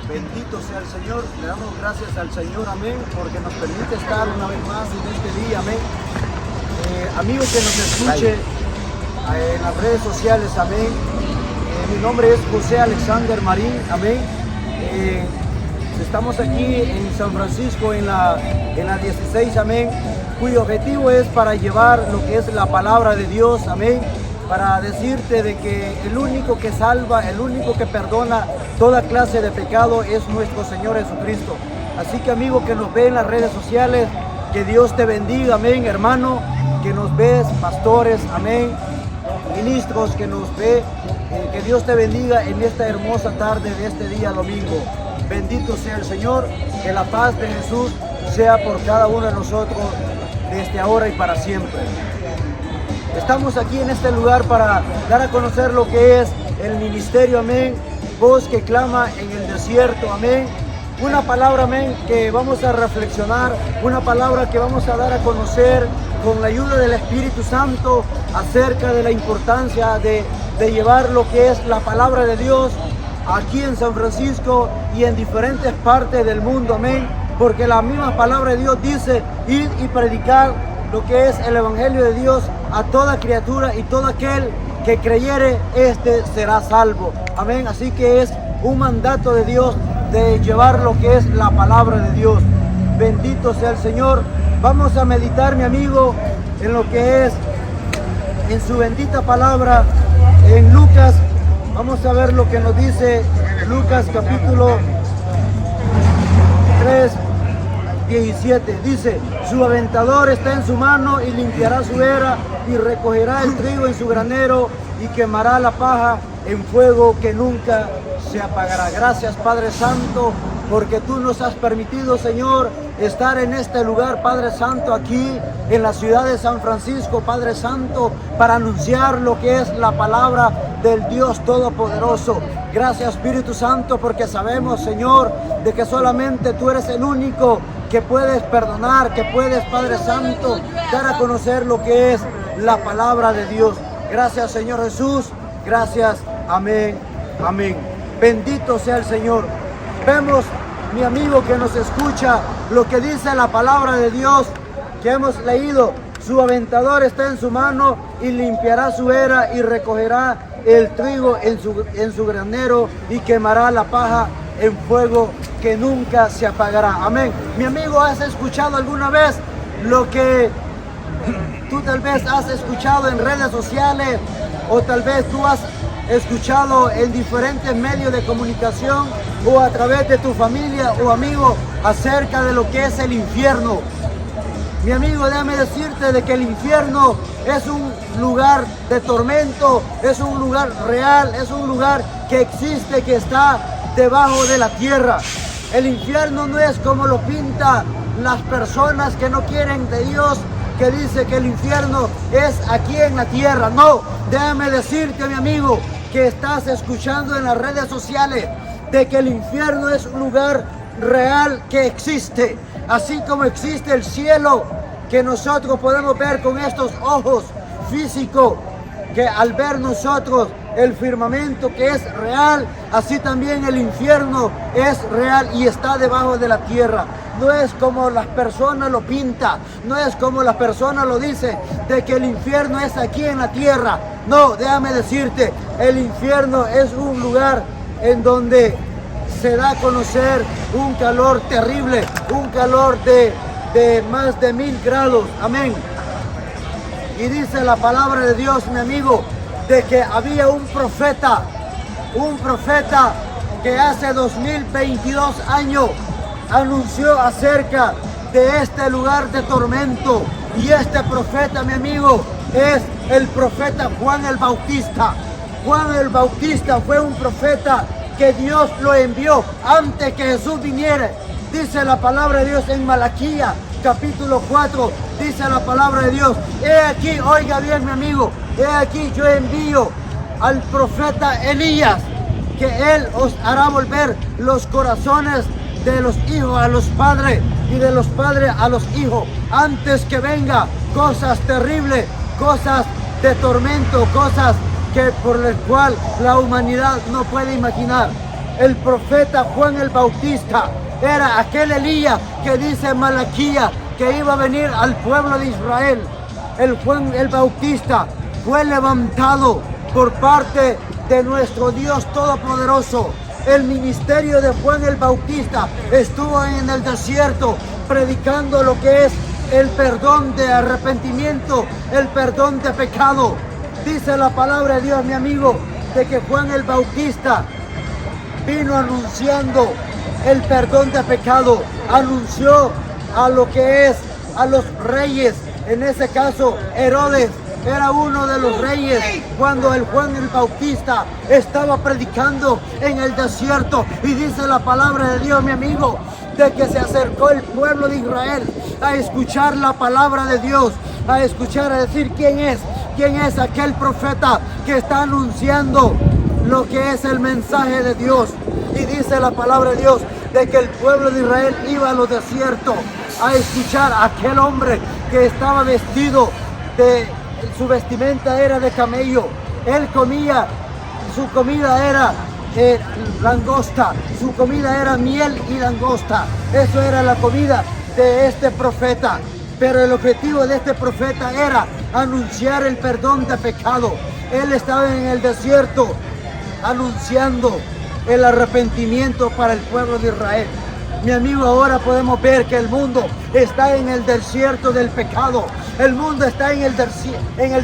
Bendito sea el Señor, le damos gracias al Señor, amén, porque nos permite estar una vez más en este día, amén. Amigo que nos escuche en las redes sociales, amén. Mi nombre es José Alexander Marín, amén. Estamos aquí en San Francisco, en la 16, amén, cuyo objetivo es para llevar lo que es la palabra de Dios, amén, para decirte de que el único que salva, el único que perdona toda clase de pecado es nuestro Señor Jesucristo. Así que amigo que nos ve en las redes sociales, que Dios te bendiga, amén, hermano, que nos ves, pastores, amén, ministros que nos ve, que Dios te bendiga en esta hermosa tarde de este día domingo. Bendito sea el Señor, que la paz de Jesús sea por cada uno de nosotros desde ahora y para siempre. Estamos aquí en este lugar para dar a conocer lo que es el ministerio, amén, voz que clama en el desierto, amén. Una palabra, amén, que vamos a reflexionar, una palabra que vamos a dar a conocer con la ayuda del Espíritu Santo acerca de la importancia de llevar lo que es la palabra de Dios aquí en San Francisco y en diferentes partes del mundo, amén, porque la misma palabra de Dios dice: ir y predicar lo que es el Evangelio de Dios a toda criatura, y todo aquel que creyere, este será salvo, amén. Así que es un mandato de Dios de llevar lo que es la palabra de Dios. Bendito sea el Señor. Vamos a meditar, mi amigo, en lo que es, en su bendita palabra, en Lucas. Vamos a ver lo que nos dice Lucas capítulo 3, 17. Dice: su aventador está en su mano y limpiará su era y recogerá el trigo en su granero y quemará la paja en fuego que nunca se apagará. Gracias, Padre Santo, porque tú nos has permitido, Señor, estar en este lugar, Padre Santo, aquí en la ciudad de San Francisco, Padre Santo, para anunciar lo que es la palabra del Dios Todopoderoso. Gracias, Espíritu Santo, porque sabemos, Señor, de que solamente tú eres el único que puedes perdonar, que puedes, Padre Santo, dar a conocer lo que es la palabra de Dios. Gracias, Señor Jesús. Gracias. Amén. Amén. Bendito sea el Señor. Vemos, mi amigo que nos escucha, lo que dice la palabra de Dios que hemos leído. Su aventador está en su mano y limpiará su era y recogerá el trigo en su granero y quemará la paja en fuego que nunca se apagará. Amén. Mi amigo, ¿has escuchado alguna vez lo que tú tal vez has escuchado en redes sociales, o tal vez tú has escuchado en diferentes medios de comunicación o a través de tu familia o amigo acerca de lo que es el infierno? Mi amigo, déjame decirte de que el infierno es un lugar de tormento, es un lugar real, es un lugar que existe, que está debajo de la tierra. El infierno no es como lo pinta las personas que no quieren de Dios, que dice que el infierno es aquí en la tierra. No, déjame decirte, mi amigo, que estás escuchando en las redes sociales, de que el infierno es un lugar real que existe, así como existe el cielo que nosotros podemos ver con estos ojos físicos, que al ver nosotros el firmamento que es real, así también el infierno es real y está debajo de la tierra. No es como las personas lo pintan, no es como las personas lo dicen, de que el infierno es aquí en la tierra. No, déjame decirte, el infierno es un lugar en donde se da a conocer un calor terrible, un calor de más de 1000 grados. Amén. Y dice la palabra de Dios, mi amigo, de que había un profeta que hace 2022 años anunció acerca de este lugar de tormento. Y este profeta, mi amigo, es el profeta Juan el Bautista. Juan el Bautista fue un profeta que Dios lo envió antes que Jesús viniera. Dice la palabra de Dios en Malaquías capítulo 4, dice la palabra de Dios: he aquí, oiga bien, mi amigo, he aquí yo envío al profeta Elías, que él os hará volver los corazones de los hijos a los padres y de los padres a los hijos, antes que venga cosas terribles, cosas de tormento, cosas que por las cuales la humanidad no puede imaginar. El profeta Juan el Bautista era aquel Elías que dice Malaquías que iba a venir al pueblo de Israel. El Juan el Bautista fue levantado por parte de nuestro Dios Todopoderoso. El ministerio de Juan el Bautista estuvo en el desierto predicando lo que es el perdón de arrepentimiento, el perdón de pecado. Dice la palabra de Dios, mi amigo, de que Juan el Bautista vino anunciando el perdón de pecado, anunció a lo que es a los reyes. En ese caso, Herodes era uno de los reyes cuando el Juan el Bautista estaba predicando en el desierto. Y dice la palabra de Dios, mi amigo, de que se acercó el pueblo de Israel a escuchar la palabra de Dios, a escuchar, a decir quién es aquel profeta que está anunciando lo que es el mensaje de Dios. Y dice la palabra de Dios de que el pueblo de Israel iba a los desiertos a escuchar a aquel hombre que estaba vestido de, su vestimenta era de camello. Él comía, su comida era langosta, su comida era miel y langosta. Eso era la comida de este profeta. Pero el objetivo de este profeta era anunciar el perdón de pecado. Él estaba en el desierto anunciando el arrepentimiento para el pueblo de Israel. Mi amigo, ahora podemos ver que el mundo está en el desierto del pecado. El mundo está en el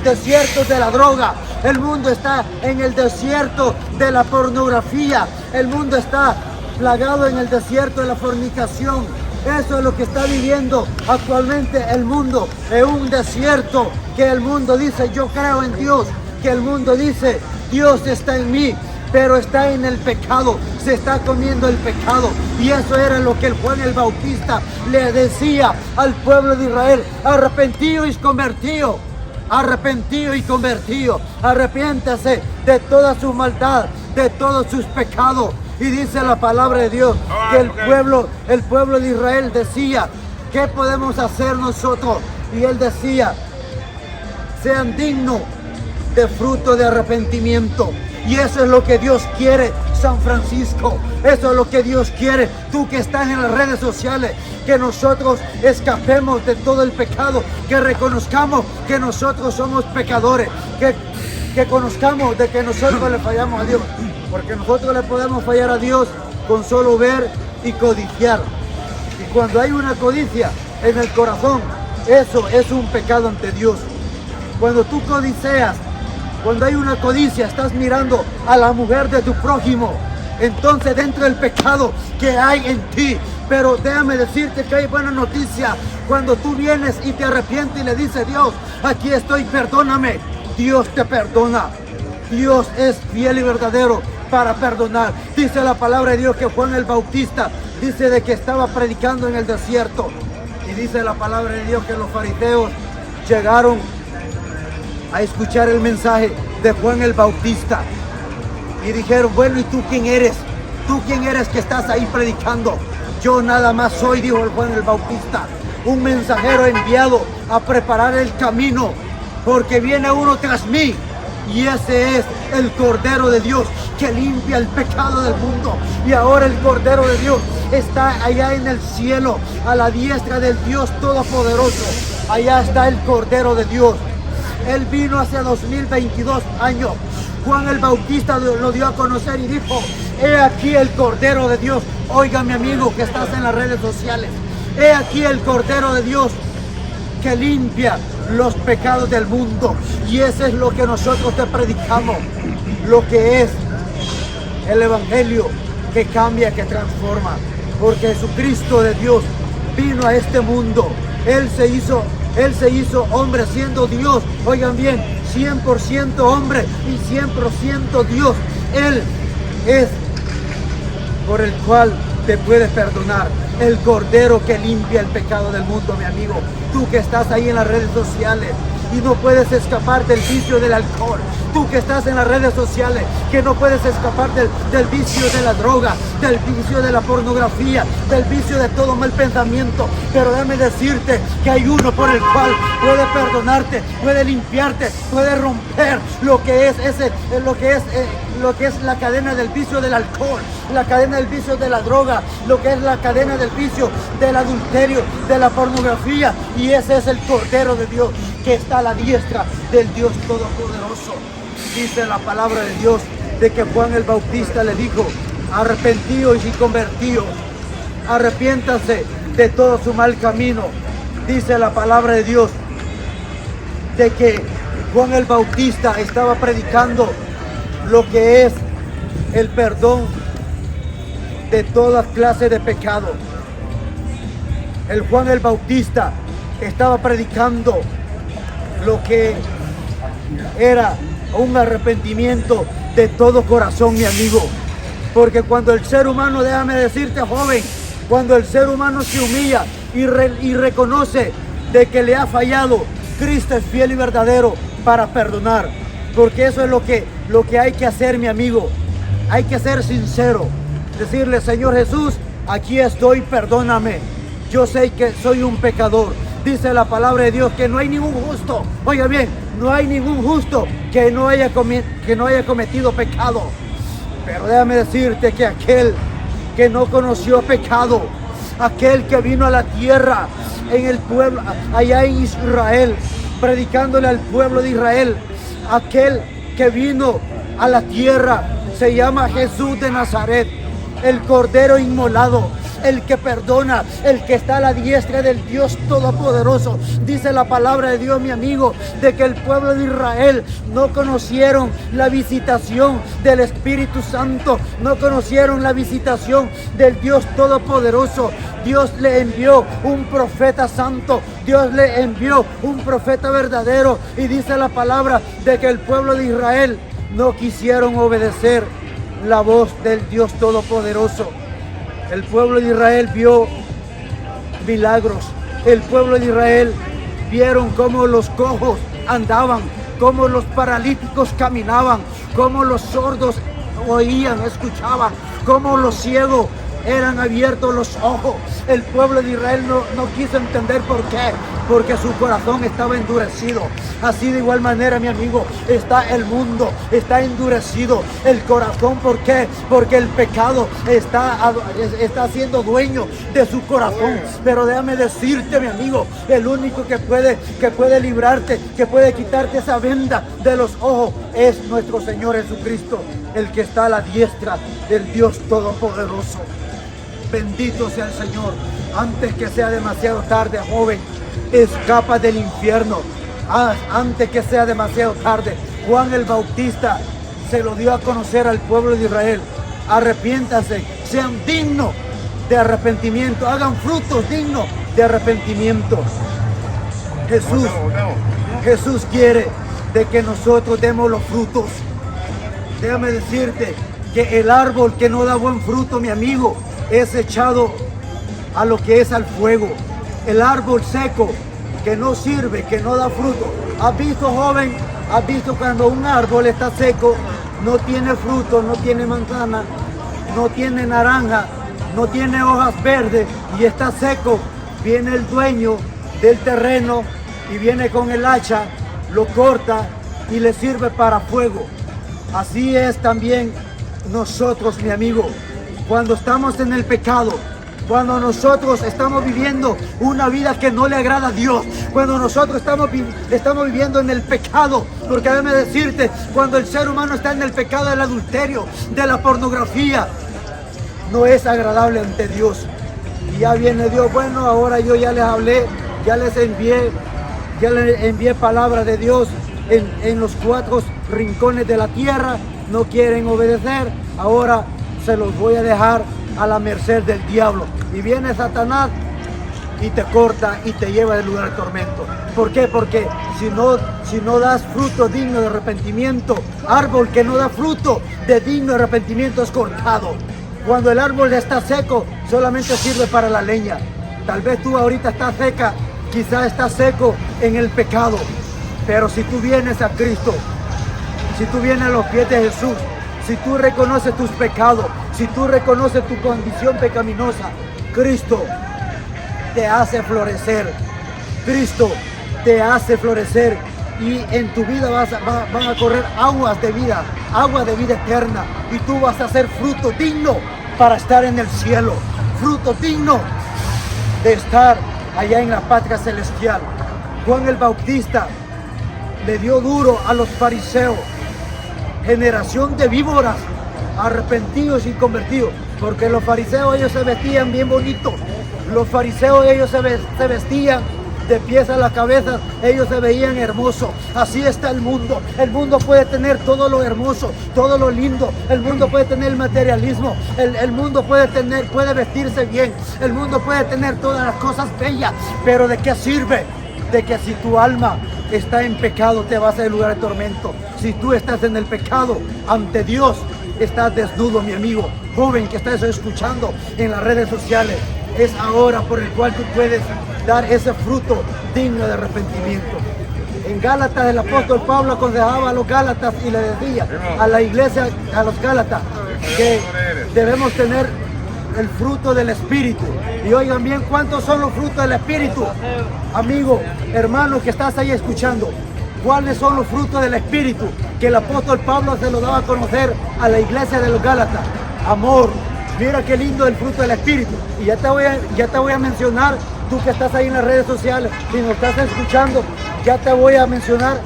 desierto de la droga. El mundo está en el desierto de la pornografía. El mundo está plagado en el desierto de la fornicación. Eso es lo que está viviendo actualmente el mundo, en un desierto que el mundo dice yo creo en Dios, que el mundo dice Dios está en mí, pero está en el pecado, se está comiendo el pecado. Y eso era lo que el Juan el Bautista le decía al pueblo de Israel: arrepentido y convertido, arrepentido y convertido, arrepiéntase de toda su maldad, de todos sus pecados. Y dice la palabra de Dios que el pueblo de Israel decía: ¿qué podemos hacer nosotros? Y él decía: sean dignos de fruto de arrepentimiento. Y eso es lo que Dios quiere, San Francisco. Eso es lo que Dios quiere. Tú que estás en las redes sociales, que nosotros escapemos de todo el pecado, que reconozcamos que nosotros somos pecadores, que conozcamos de que nosotros le fallamos a Dios, porque nosotros le podemos fallar a Dios con solo ver y codiciar. Y cuando hay una codicia en el corazón, eso es un pecado ante Dios. Cuando tú codicias, cuando hay una codicia, estás mirando a la mujer de tu prójimo, entonces dentro del pecado que hay en ti. Pero déjame decirte que hay buena noticia. Cuando tú vienes y te arrepientes y le dices: Dios, aquí estoy, perdóname, Dios te perdona. Dios es fiel y verdadero para perdonar. Dice la palabra de Dios que Juan el Bautista dice de que estaba predicando en el desierto. Y dice la palabra de Dios que los fariseos llegaron a escuchar el mensaje de Juan el Bautista y dijeron: bueno, ¿y tú quién eres? ¿Tú quién eres que estás ahí predicando? Yo nada más soy, dijo el Juan el Bautista, un mensajero enviado a preparar el camino, porque viene uno tras mí, y ese es el Cordero de Dios que limpia el pecado del mundo. Y ahora el Cordero de Dios está allá en el cielo, a la diestra del Dios Todopoderoso. Allá está el Cordero de Dios. Él vino hace 2022 años. Juan el Bautista lo dio a conocer y dijo: he aquí el Cordero de Dios. Oiga, mi amigo que estás en las redes sociales, he aquí el Cordero de Dios que limpia los pecados del mundo. Y eso es lo que nosotros te predicamos, lo que es el Evangelio que cambia, que transforma. Porque Jesucristo de Dios vino a este mundo. Él se hizo hombre siendo Dios. Oigan bien, 100% hombre y 100% Dios. Él es por el cual te puedes perdonar. El Cordero que limpia el pecado del mundo, mi amigo. Tú que estás ahí en las redes sociales y no puedes escapar del vicio del alcohol. Tú que estás en las redes sociales, que no puedes escapar del vicio de la droga, del vicio de la pornografía, del vicio de todo mal pensamiento. Pero déjame decirte que hay uno por el cual puede perdonarte, puede limpiarte, puede romper lo que es lo que es la cadena del vicio del alcohol, la cadena del vicio de la droga, lo que es la cadena del vicio del adulterio, de la pornografía. Y ese es el Cordero de Dios que está a la diestra del Dios Todopoderoso. Dice la palabra de Dios de que Juan el Bautista le dijo: arrepentíos y convertíos, arrepiéntanse de todo su mal camino. Dice la palabra de Dios de que Juan el Bautista estaba predicando lo que es el perdón de toda clase de pecado. El Juan el Bautista estaba predicando lo que era un arrepentimiento de todo corazón, mi amigo. Porque cuando el ser humano, déjame decirte, joven, cuando el ser humano se humilla y reconoce de que le ha fallado, Cristo es fiel y verdadero para perdonar. Porque eso es lo que hay que hacer, mi amigo. Hay que ser sincero, decirle: Señor Jesús, aquí estoy, perdóname. Yo sé que soy un pecador. Dice la palabra de Dios que no hay ningún justo, oiga bien, no hay ningún justo que no haya cometido pecado. Pero déjame decirte que aquel que no conoció pecado, aquel que vino a la tierra en el pueblo, allá en Israel, predicándole al pueblo de Israel, aquel que vino a la tierra se llama Jesús de Nazaret, el Cordero inmolado, el que perdona, el que está a la diestra del Dios Todopoderoso. Dice la palabra de Dios, mi amigo, de que el pueblo de Israel no conocieron la visitación del Espíritu Santo, no conocieron la visitación del Dios Todopoderoso. Dios le envió un profeta santo, Dios le envió un profeta verdadero, y dice la palabra de que el pueblo de Israel no quisieron obedecer la voz del Dios Todopoderoso. El pueblo de Israel vio milagros. El pueblo de Israel vieron cómo los cojos andaban, cómo los paralíticos caminaban, cómo los sordos oían, escuchaban, cómo los ciegos eran abiertos los ojos. El pueblo de Israel no quiso entender por qué, porque su corazón estaba endurecido. Así de igual manera, mi amigo, está el mundo, está endurecido el corazón. ¿Por qué? Porque el pecado está siendo dueño de su corazón. Pero déjame decirte, mi amigo, el único que puede librarte, que puede quitarte esa venda de los ojos, es nuestro Señor Jesucristo, el que está a la diestra del Dios Todopoderoso. Bendito sea el Señor. Antes que sea demasiado tarde, joven, escapa del infierno. Antes que sea demasiado tarde. Juan el Bautista se lo dio a conocer al pueblo de Israel. Arrepiéntanse, sean dignos de arrepentimiento, hagan frutos dignos de arrepentimiento. Jesús quiere de que nosotros demos los frutos. Déjame decirte que el árbol que no da buen fruto, mi amigo, es echado a lo que es al fuego. El árbol seco que no sirve, que no da fruto. ¿Has visto, joven? ¿Has visto cuando un árbol está seco, no tiene fruto, no tiene manzana, no tiene naranja, no tiene hojas verdes y está seco? Viene el dueño del terreno y viene con el hacha, lo corta y le sirve para fuego. Así es también nosotros, mi amigo. Cuando estamos en el pecado, cuando nosotros estamos viviendo una vida que no le agrada a Dios, cuando nosotros estamos viviendo en el pecado, porque déjame decirte, cuando el ser humano está en el pecado del adulterio, de la pornografía, no es agradable ante Dios. Y ya viene Dios: bueno, ahora yo ya les hablé, ya les envié palabra de Dios en los 4 rincones de la tierra, no quieren obedecer, ahora se los voy a dejar a la merced del diablo. Y viene Satanás y te corta y te lleva del lugar del tormento. ¿Por qué? Porque si no das fruto digno de arrepentimiento, árbol que no da fruto de digno de arrepentimiento es cortado. Cuando el árbol está seco, solamente sirve para la leña. Tal vez tú ahorita estás seca, quizás estás seco en el pecado. Pero si tú vienes a Cristo, si tú vienes a los pies de Jesús, si tú reconoces tus pecados, si tú reconoces tu condición pecaminosa, Cristo te hace florecer. Cristo te hace florecer y en tu vida van a correr aguas de vida, agua de vida eterna y tú vas a ser fruto digno para estar en el cielo, fruto digno de estar allá en la patria celestial. Juan el Bautista le dio duro a los fariseos, generación de víboras, arrepentidos y convertidos, porque los fariseos ellos se vestían bien bonitos, los fariseos ellos se vestían de pies a la cabeza, ellos se veían hermosos. Así está el mundo puede tener todo lo hermoso, todo lo lindo, el mundo puede tener el materialismo, el mundo puede vestirse bien, el mundo puede tener todas las cosas bellas, pero ¿de qué sirve? De que si tu alma está en pecado te vas a el lugar de tormento. Si tú estás en el pecado ante Dios, estás desnudo, mi amigo joven que estás escuchando en las redes sociales. Es ahora por el cual tú puedes dar ese fruto digno de arrepentimiento. En Gálatas el apóstol Pablo aconsejaba a los Gálatas y le decía a la iglesia, a los Gálatas, que debemos tener el fruto del Espíritu. Y oigan bien, ¿cuántos son los frutos del Espíritu? Amigo, hermano que estás ahí escuchando, ¿cuáles son los frutos del Espíritu que el apóstol Pablo se lo daba a conocer a la iglesia de los Gálatas? Amor. Mira qué lindo el fruto del Espíritu. Y ya te voy a mencionar, tú que estás ahí en las redes sociales, si nos estás escuchando, ya te voy a mencionar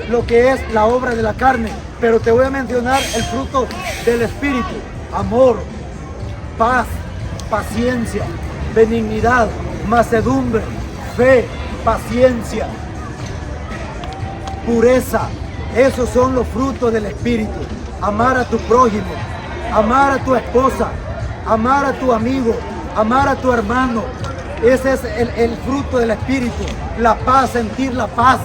lo que es la obra de la carne, pero te voy a mencionar el fruto del Espíritu. Amor, paz, paciencia, benignidad, mansedumbre, fe, paciencia, pureza. Esos son los frutos del Espíritu. Amar a tu prójimo, amar a tu esposa, amar a tu amigo, amar a tu hermano. Ese es el fruto del Espíritu. La paz, sentir la paz.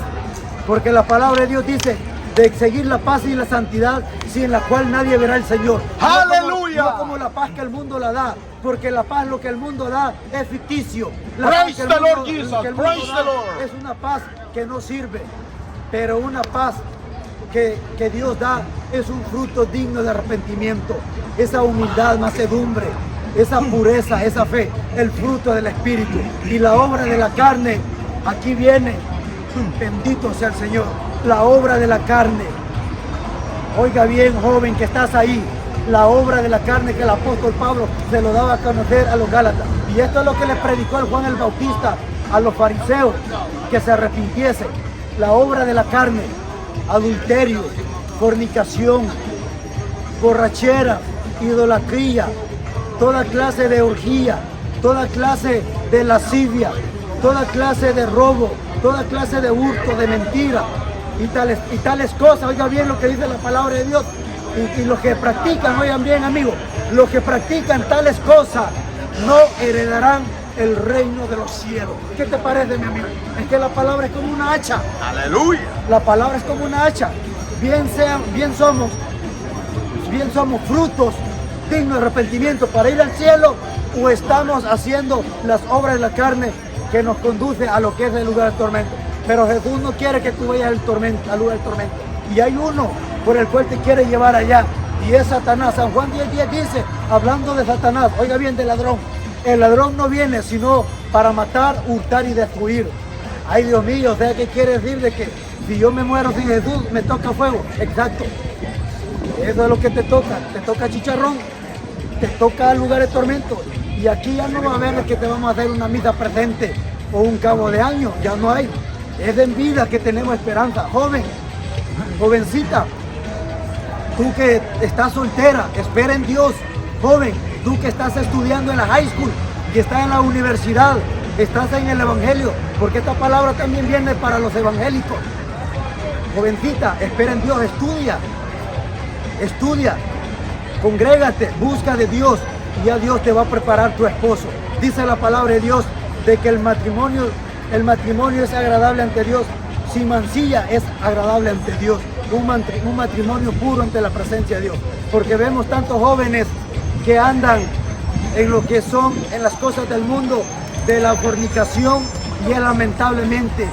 Porque la palabra de Dios dice de seguir la paz y la santidad, sin la cual nadie verá al Señor. ¡Aleluya! No como la paz que el mundo la da, porque la paz, lo que el mundo da, es ficticio. Praise the Lord Jesus, praise the Lord. Es una paz que no sirve, pero una paz que Dios da es un fruto digno de arrepentimiento. Esa humildad, mansedumbre, esa pureza, esa fe, el fruto del Espíritu. Y la obra de la carne, aquí viene, bendito sea el Señor, la obra de la carne. Oiga bien, joven que estás ahí, la obra de la carne que el apóstol Pablo se lo daba a conocer a los Gálatas. Y esto es lo que le predicó el Juan el Bautista a los fariseos, que se arrepintiesen. La obra de la carne: adulterio, fornicación, borrachera, idolatría, toda clase de orgía, toda clase de lascivia, toda clase de robo, toda clase de hurto, de mentira y tales cosas. Oigan bien lo que dice la palabra de Dios. Y los que practican, oigan bien, amigos, los que practican tales cosas no heredarán el reino de los cielos. ¿Qué te parece, mi amigo? Es que la palabra es como una hacha. Aleluya. La palabra es como una hacha. Bien somos frutos dignos de arrepentimiento para ir al cielo, o estamos haciendo las obras de la carne que nos conduce a lo que es el lugar del tormento. Pero Jesús no quiere que tú vayas al lugar del tormento. Y hay uno por el cual te quiere llevar allá, y es Satanás. San Juan 10:10 dice, hablando de Satanás, oiga bien, del ladrón: el ladrón no viene sino para matar, hurtar y destruir. Ay, Dios mío, o sea, ¿qué quiere decir? De que si yo me muero sin Jesús, me toca fuego. Exacto. Eso es lo que te toca chicharrón, te toca lugar de tormento. Y aquí ya no va a haber de que te vamos a hacer una misa presente o un cabo de año, ya no hay. Es en vida que tenemos esperanza. Joven, jovencita, tú que estás soltera, espera en Dios. Joven, tú que estás estudiando en la high school y estás en la universidad, estás en el evangelio, porque esta palabra también viene para los evangélicos. Jovencita, espera en Dios, estudia, congrégate, busca de Dios, y ya Dios te va a preparar tu esposo. Dice la palabra de Dios de que el matrimonio es agradable ante Dios. Sin mancilla es agradable ante Dios. Un matrimonio puro ante la presencia de Dios. Porque vemos tantos jóvenes que andan en lo que son, en las cosas del mundo, de la fornicación, y es lamentablemente,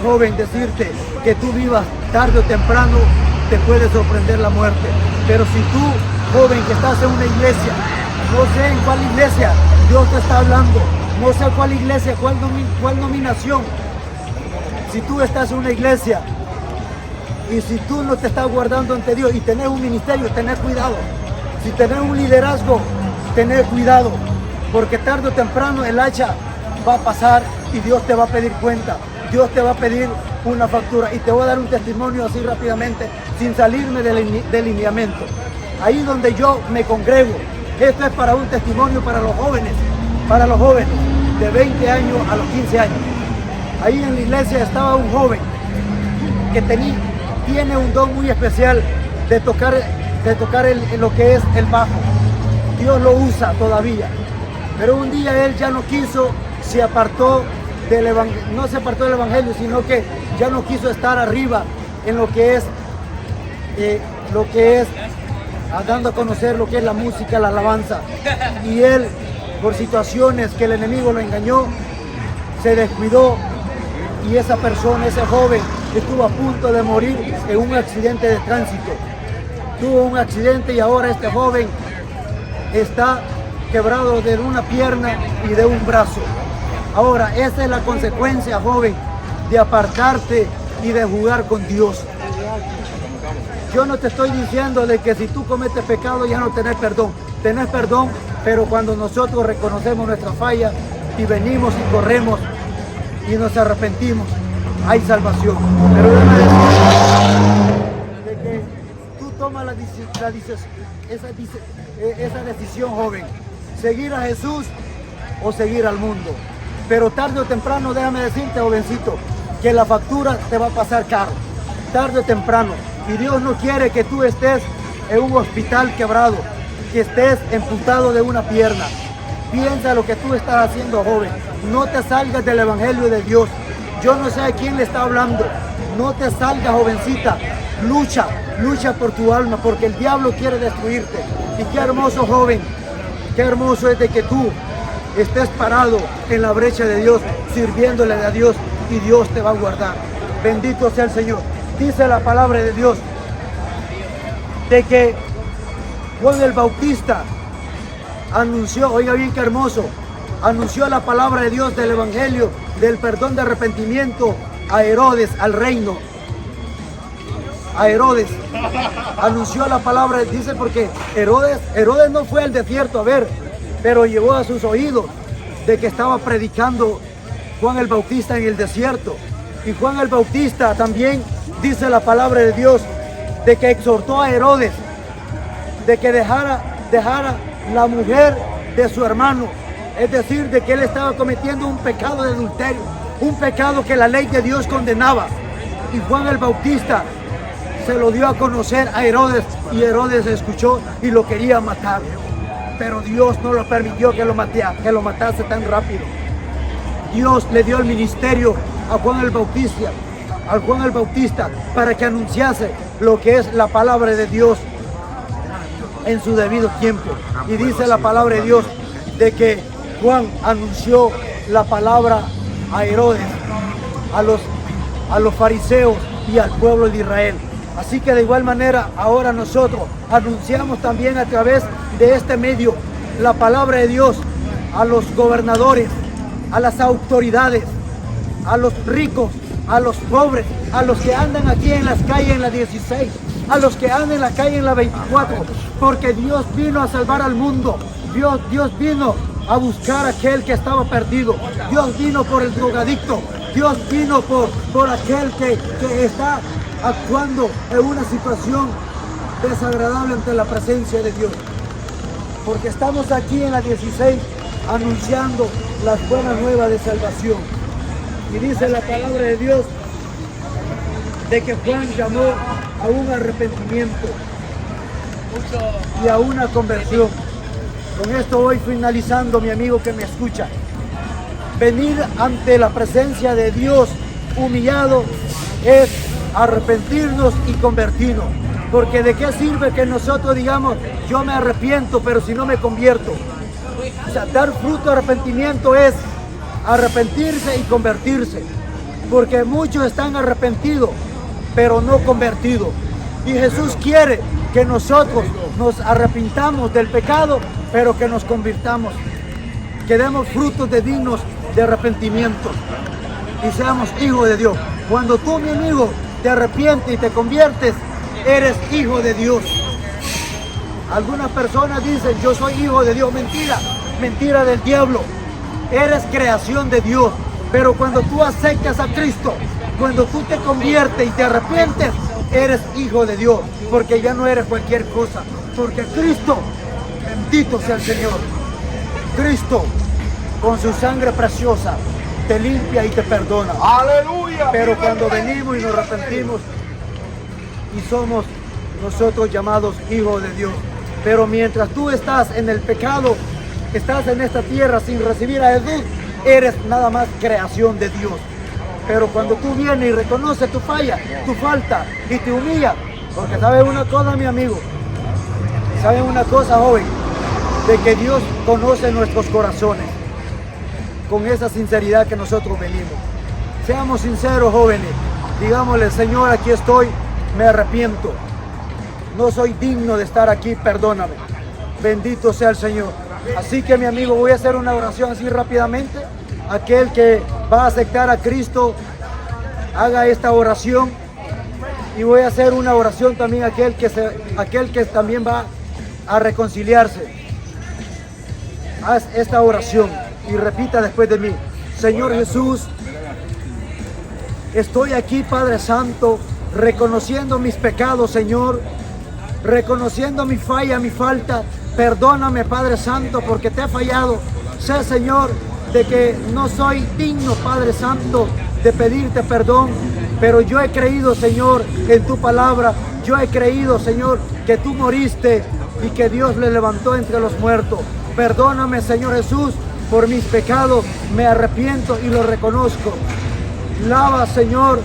joven, decirte que tú vivas tarde o temprano, te puede sorprender la muerte. Pero si tú, joven, que estás en una iglesia, no sé en cuál iglesia Dios te está hablando, no sé cuál iglesia, cuál nominación, si tú estás en una iglesia Y si tú no te estás guardando ante Dios y tenés un ministerio, tenés cuidado. Si tenés un liderazgo, tenés cuidado. Porque tarde o temprano el hacha va a pasar y Dios te va a pedir cuenta. Dios te va a pedir una factura. Y te voy a dar un testimonio así rápidamente, sin salirme del lineamiento. Ahí donde yo me congrego, esto es para un testimonio para los jóvenes de 20 años a los 15 años. Ahí en la iglesia estaba un joven que tiene un don muy especial de tocar lo que es el bajo. Dios lo usa todavía. Pero un día él ya no quiso, se apartó no se apartó del evangelio, sino que ya no quiso estar arriba en lo que es dando a conocer lo que es la música, la alabanza. Y él, por situaciones que el enemigo lo engañó, se descuidó y esa persona, ese joven, estuvo a punto de morir en un accidente de tránsito. Tuvo un accidente y ahora este joven está quebrado de una pierna y de un brazo. Ahora, esa es la consecuencia, joven, de apartarte y de jugar con Dios. Yo no te estoy diciendo de que si tú cometes pecado ya no tenés perdón. Tenés perdón, pero cuando nosotros reconocemos nuestra falla y venimos y corremos y nos arrepentimos, hay salvación. Pero déjame decirte de que tú tomas esa decisión, joven, seguir a Jesús o seguir al mundo. Pero tarde o temprano, déjame decirte, jovencito, que la factura te va a pasar caro, tarde o temprano. Y Dios no quiere que tú estés en un hospital quebrado, que estés amputado de una pierna. Piensa lo que tú estás haciendo, joven. No te salgas del evangelio de Dios. Yo no sé a quién le está hablando. No te salgas, jovencita. Lucha por tu alma, porque el diablo quiere destruirte. Y qué hermoso, joven, qué hermoso es de que tú estés parado en la brecha de Dios, sirviéndole a Dios, y Dios te va a guardar. Bendito sea el Señor. Dice la palabra de Dios de que Juan el Bautista anunció, oiga bien qué hermoso, anunció la palabra de Dios del evangelio, del perdón de arrepentimiento a Herodes, al reino. A Herodes anunció la palabra, dice, porque Herodes no fue al desierto a ver, pero llegó a sus oídos de que estaba predicando Juan el Bautista en el desierto. Y Juan el Bautista también dice la palabra de Dios de que exhortó a Herodes de que dejara la mujer de su hermano, es decir, de que él estaba cometiendo un pecado de adulterio, un pecado que la ley de Dios condenaba. Y Juan el Bautista se lo dio a conocer a Herodes, y Herodes escuchó y lo quería matar, pero Dios no lo permitió que lo matase tan rápido. Dios le dio el ministerio a Juan el Bautista para que anunciase lo que es la palabra de Dios en su debido tiempo. Y dice la palabra de Dios de que Juan anunció la palabra a Herodes, a los fariseos y al pueblo de Israel. Así que de igual manera ahora nosotros anunciamos también a través de este medio la palabra de Dios a los gobernadores, a las autoridades, a los ricos, a los pobres, a los que andan aquí en las calles en la 16, a los que andan en la calle en la 24, porque Dios vino a salvar al mundo. Dios vino a buscar a aquel que estaba perdido. Dios vino por el drogadicto. Dios vino por aquel que está actuando en una situación desagradable ante la presencia de Dios. Porque estamos aquí en la 16 anunciando las buenas nuevas de salvación. Y dice la palabra de Dios de que Juan llamó a un arrepentimiento y a una conversión. Con esto voy finalizando, mi amigo que me escucha. Venir ante la presencia de Dios humillado es arrepentirnos y convertirnos. Porque de qué sirve que nosotros digamos, yo me arrepiento, pero si no me convierto. O sea, dar fruto de arrepentimiento es arrepentirse y convertirse. Porque muchos están arrepentidos, pero no convertidos. Y Jesús quiere que nosotros nos arrepintamos del pecado, pero que nos convirtamos, que demos frutos dignos de arrepentimiento y seamos hijos de Dios. Cuando tú, mi amigo, te arrepientes y te conviertes, eres hijo de Dios. Algunas personas dicen, yo soy hijo de Dios. Mentira, mentira del diablo. Eres creación de Dios. Pero cuando tú aceptas a Cristo, cuando tú te conviertes y te arrepientes, eres hijo de Dios. Porque ya no eres cualquier cosa. Porque Cristo, bendito sea el Señor, Cristo, con su sangre preciosa, te limpia y te perdona. Aleluya. Pero cuando venimos y nos arrepentimos y somos nosotros llamados hijos de Dios. Pero mientras tú estás en el pecado, estás en esta tierra sin recibir a Jesús, eres nada más creación de Dios. Pero cuando tú vienes y reconoces tu falla, tu falta y te humillas, porque sabes una cosa, mi amigo, sabes una cosa, joven, de que Dios conoce nuestros corazones con esa sinceridad que nosotros venimos. Seamos sinceros, jóvenes, digámosle, Señor, aquí estoy, me arrepiento. No soy digno de estar aquí, perdóname. Bendito sea el Señor. Así que, mi amigo, voy a hacer una oración así rápidamente. Aquel que va a aceptar a Cristo, haga esta oración. Y voy a hacer una oración también aquel que también va a reconciliarse. Haz esta oración y repita después de mí. Señor Jesús, estoy aquí, Padre Santo, reconociendo mis pecados, Señor, reconociendo mi falla, mi falta. Perdóname, Padre Santo, porque te he fallado. Sé, Señor, de que no soy digno, Padre Santo, de pedirte perdón, pero yo he creído, Señor, en tu palabra. Yo he creído, Señor, que tú moriste y que Dios le levantó entre los muertos. Perdóname, Señor Jesús, por mis pecados. Me arrepiento y lo reconozco. Lava, Señor,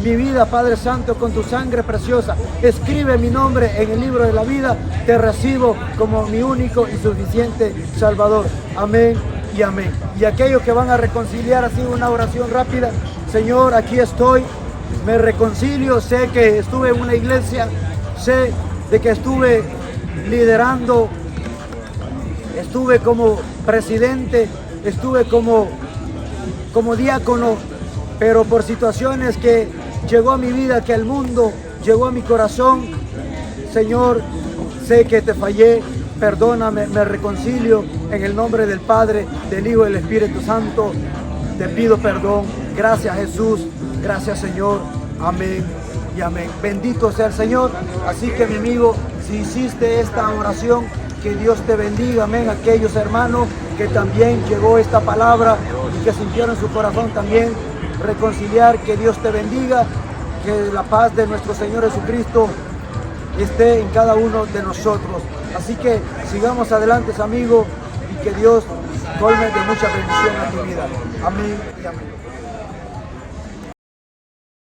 mi vida, Padre Santo, con tu sangre preciosa. Escribe mi nombre en el libro de la vida. Te recibo como mi único y suficiente Salvador. Amén y amén. Y aquellos que van a reconciliar, así una oración rápida. Señor, aquí estoy, me reconcilio. Sé que estuve en una iglesia, sé de que estuve liderando, estuve como presidente, estuve como diácono, pero por situaciones que llegó a mi vida, que al mundo llegó a mi corazón, Señor, sé que te fallé, perdóname, me reconcilio en el nombre del Padre, del Hijo y del Espíritu Santo. Te pido perdón. Gracias, Jesús. Gracias, Señor. Amén y amén. Bendito sea el Señor. Así que, mi amigo, si hiciste esta oración, que Dios te bendiga. Amén. Aquellos hermanos que también llegó esta palabra y que sintieron en su corazón también reconciliar, que Dios te bendiga, que la paz de nuestro Señor Jesucristo esté en cada uno de nosotros. Así que sigamos adelante, amigo, y que Dios colme de mucha bendición a tu vida. Amén y amén.